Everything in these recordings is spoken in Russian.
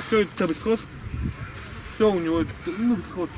Все, у тебя бесход? Все, у него бесход.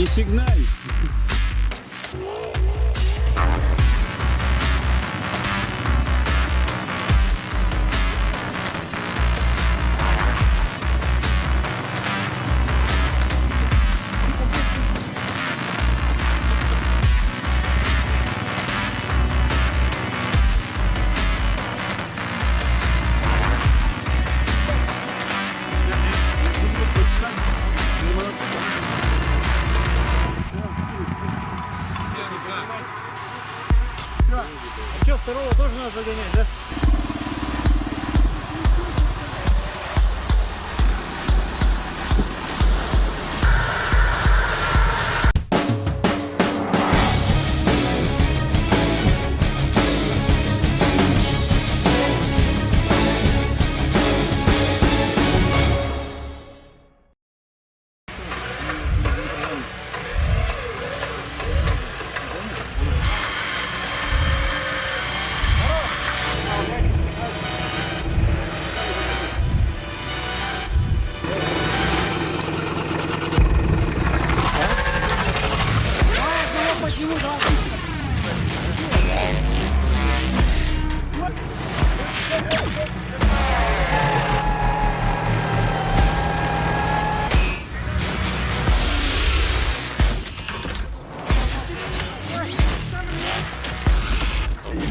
Не сигналь. А что, второго тоже надо загонять, да?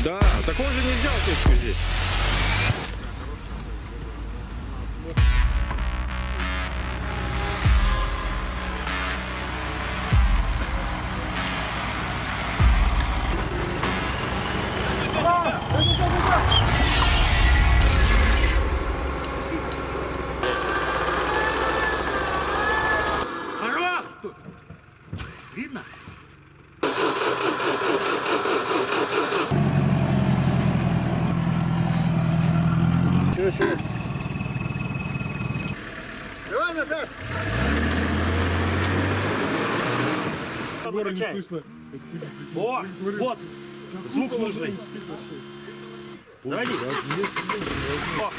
Да, такого же нельзя точку здесь. Видно? Чего? Давай назад! О, вот, звук нужный. Заводи. О.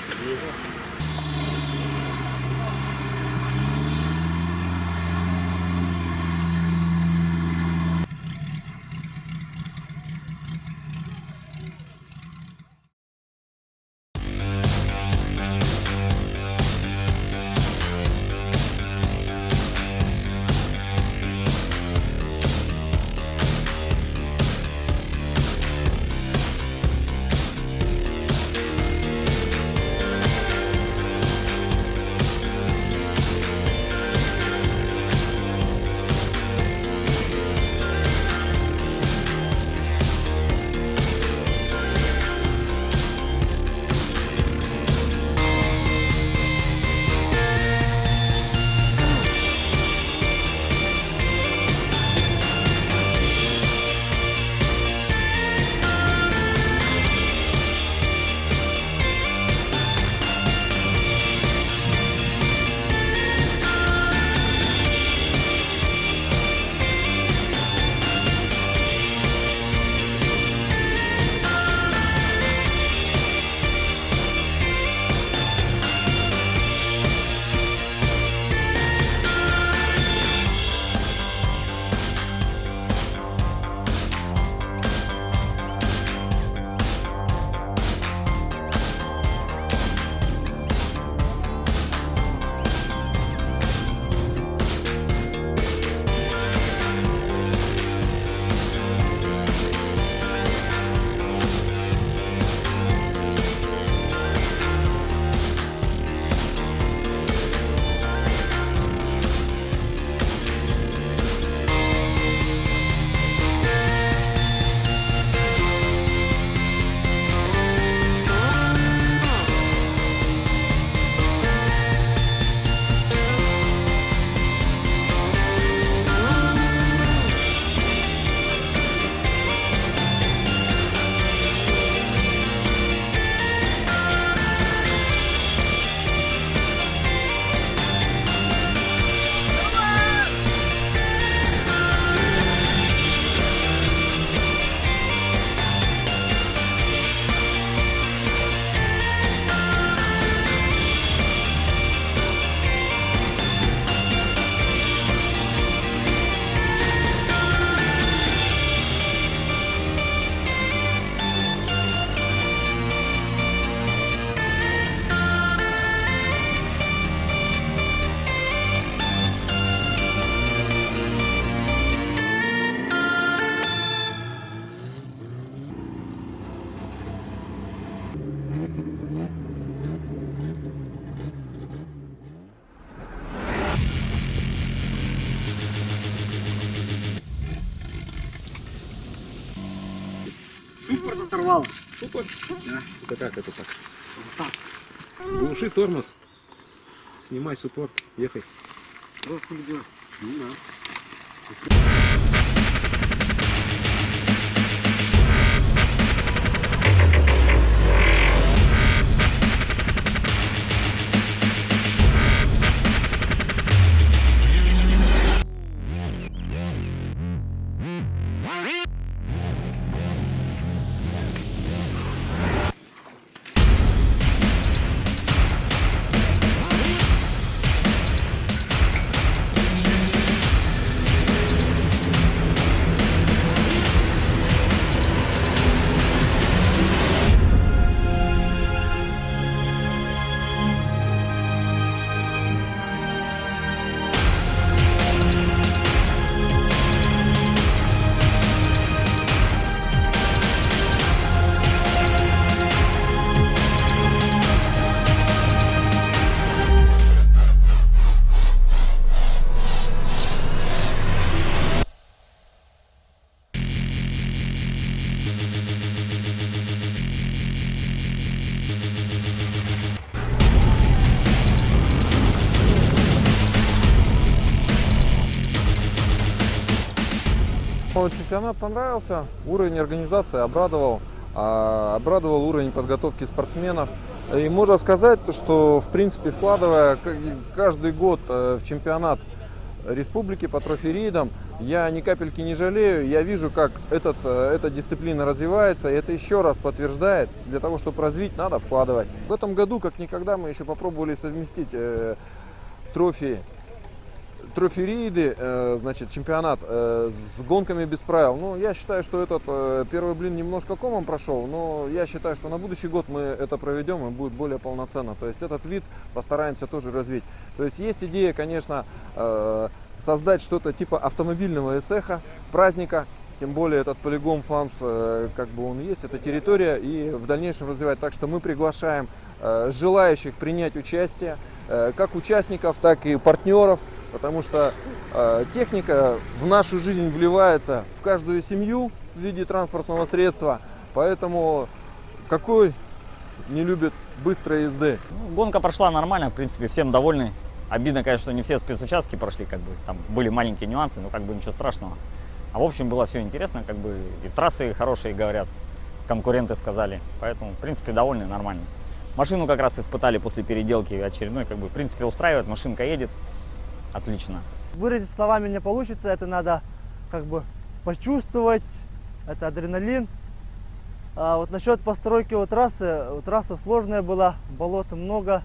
порвало. Супер. Да. Это как это так? Вот так. Глуши тормоз. Снимай суппорт. Ехай. Просто идет. Ну да. Чемпионат понравился, уровень организации обрадовал, обрадовал уровень подготовки спортсменов. И можно сказать, что в принципе вкладывая каждый год в чемпионат республики по трофи-рейдам, я ни капельки не жалею, я вижу, как эта дисциплина развивается, и это еще раз подтверждает, для того, чтобы развить, надо вкладывать. В этом году, как никогда, мы еще попробовали совместить трофи-рейды, значит, чемпионат с гонками без правил. Ну, я считаю, что этот первый блин немножко комом прошел, но я считаю, что на будущий год мы это проведем и будет более полноценно. То есть этот вид постараемся тоже развить. То есть есть идея, конечно, создать что-то типа автомобильного эсэха, праздника. Тем более этот полигон ФАМС, как бы он есть, это территория, и в дальнейшем развивать. Так что мы приглашаем желающих принять участие, как участников, так и партнеров. Потому что техника в нашу жизнь вливается в каждую семью в виде транспортного средства. Поэтому какой не любит быстрой езды? Гонка прошла нормально, в принципе, всем довольны. Обидно, конечно, что не все спецучастки прошли, как бы там были маленькие нюансы, но как бы ничего страшного. А в общем было все интересно, как бы и трассы хорошие, говорят, конкуренты сказали. Поэтому, в принципе, довольны, нормально. Машину как раз испытали после переделки очередной, как бы, в принципе, устраивает, машинка едет. Отлично. Выразить словами не получится, это надо как бы почувствовать, это адреналин. А вот насчет постройки трасса сложная была, болота много,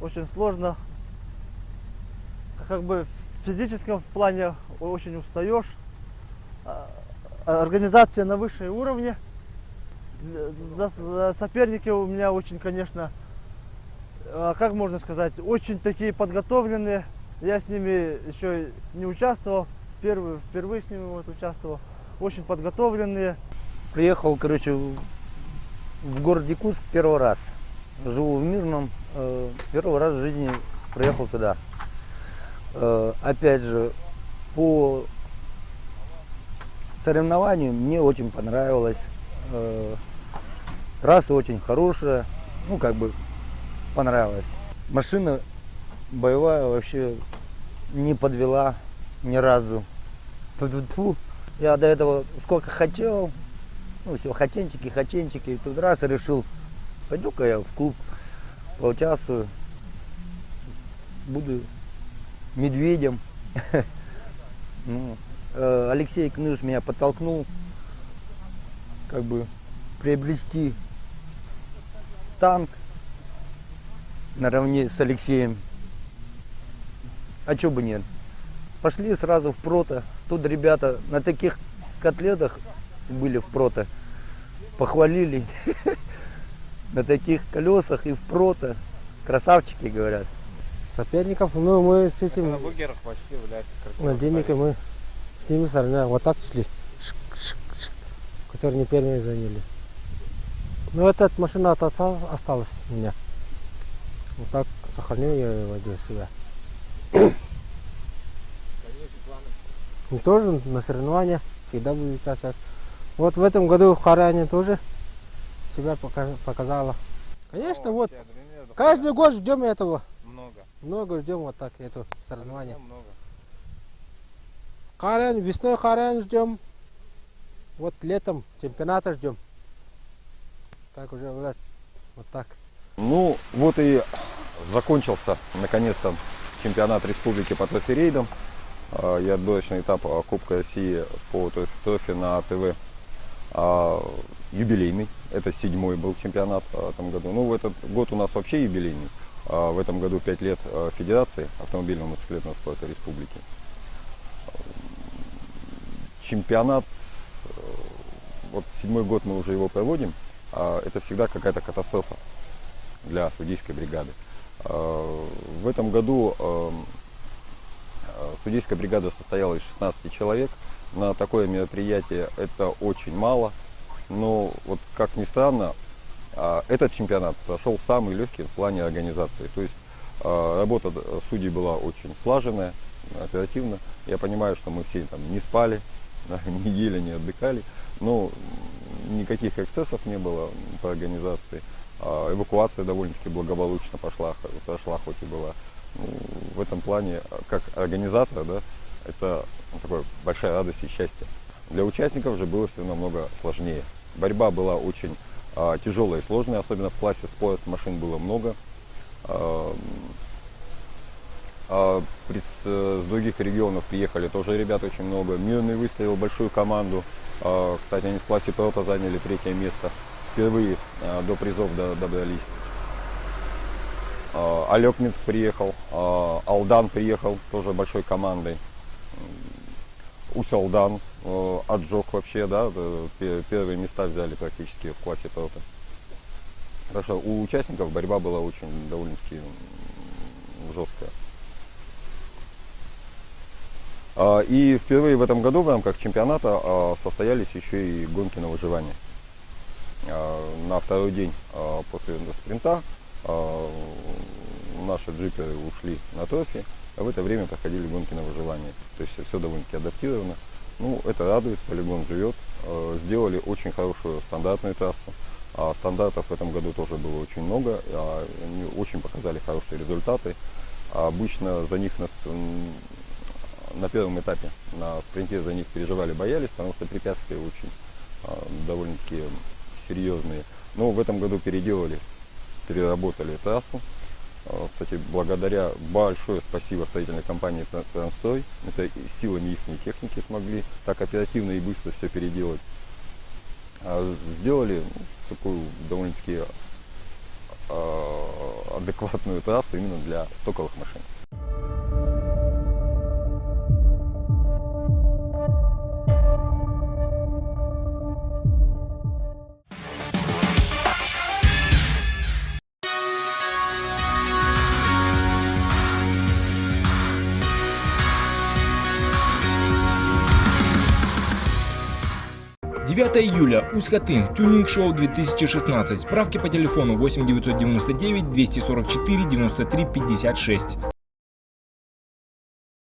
очень сложно. Как бы в физическом плане очень устаешь. Организация на высшем уровне. За соперники у меня очень, конечно, как можно сказать, очень такие подготовленные. Я с ними еще не участвовал, впервые с ними вот участвовал. Очень подготовленные. Приехал, короче, в город Якутск первый раз. Живу в Мирном, первый раз в жизни приехал сюда. Опять же, по соревнованию мне очень понравилось. Трасса очень хорошая, ну как бы понравилась. Машина боевая вообще не подвела ни разу. Фу-фу-фу. Я до этого сколько хотел, ну все, хотенчики. И тут раз и решил, пойду-ка я в клуб, поучаствую, буду медведем. Алексей Кныш меня подтолкнул, как бы приобрести танк наравне с Алексеем. А чё бы нет? Пошли сразу в прото. Тут ребята на таких котлетах были в прото. Похвалили. На таких колесах и в прото. Красавчики, говорят. Соперников, ну мы с этим, на Демике мы с ними соревновались. Вот так шли. Которые не первые заняли. Ну эта машина от отца осталась у меня. Вот так сохранил я его для себя. И тоже на соревнования всегда буду участвовать. Вот в этом году в Харане тоже себя показала. Конечно, вот каждый год ждем этого. Много ждем вот так это соревнование. Весной Харен ждем. Вот летом чемпионата ждем. Как уже говорят, вот так. Ну, вот и закончился, наконец-то, чемпионат республики по трофи-рейдам. И отборочный этап Кубка России по трофи на ТВ. Юбилейный. Это 7-й был чемпионат в этом году. Ну, в этот год у нас вообще юбилейный. В этом году 5 лет Федерации автомобильного мотоциклетного спорта республики. Чемпионат, вот 7-й год мы уже его проводим. Это всегда какая-то катастрофа для судейской бригады. В этом году судейская бригада состояла из 16 человек. На такое мероприятие это очень мало. Но вот как ни странно, этот чемпионат прошел самый легкий в плане организации. То есть работа судей была очень слаженная, оперативно. Я понимаю, что мы все там не спали, не ели, не отдыхали. Но никаких эксцессов не было по организации. Эвакуация довольно-таки благополучно прошла, хоть и была. Ну, в этом плане, как организатор, да, это такая большая радость и счастье. Для участников же было все намного сложнее. Борьба была очень тяжелая и сложная, особенно в классе спорт, машин было много. С других регионов приехали тоже ребят очень много. Мирный выставил большую команду. Кстати, они в классе прота заняли 3-е место. Впервые до призов добрались. Олег Минск приехал, Алдан приехал тоже большой командой. Усалдан, Аджок вообще, да, первые места взяли практически в классе прота. Так что у участников борьба была очень довольно-таки жесткая. И впервые в этом году в рамках чемпионата состоялись еще и гонки на выживание. На второй день после спринта наши джиперы ушли на трофи, а в это время проходили гонки на выживание. То есть все довольно-таки адаптировано. Ну, это радует, полигон живет. Сделали очень хорошую стандартную трассу. Стандартов в этом году тоже было очень много. Они очень показали хорошие результаты. Обычно за них на первом этапе, на спринте за них переживали, боялись, потому что препятствия очень довольно-таки серьезные. Но в этом году переработали трассу. Кстати, благодаря большое спасибо строительной компании «Трансстрой». Это силами их техники смогли так оперативно и быстро все переделать. Сделали такую довольно-таки адекватную трассу именно для стоковых машин. июля. Усть-Хатынь. Тюнинг-шоу 2016. Справки по телефону 8 999 244 93 56.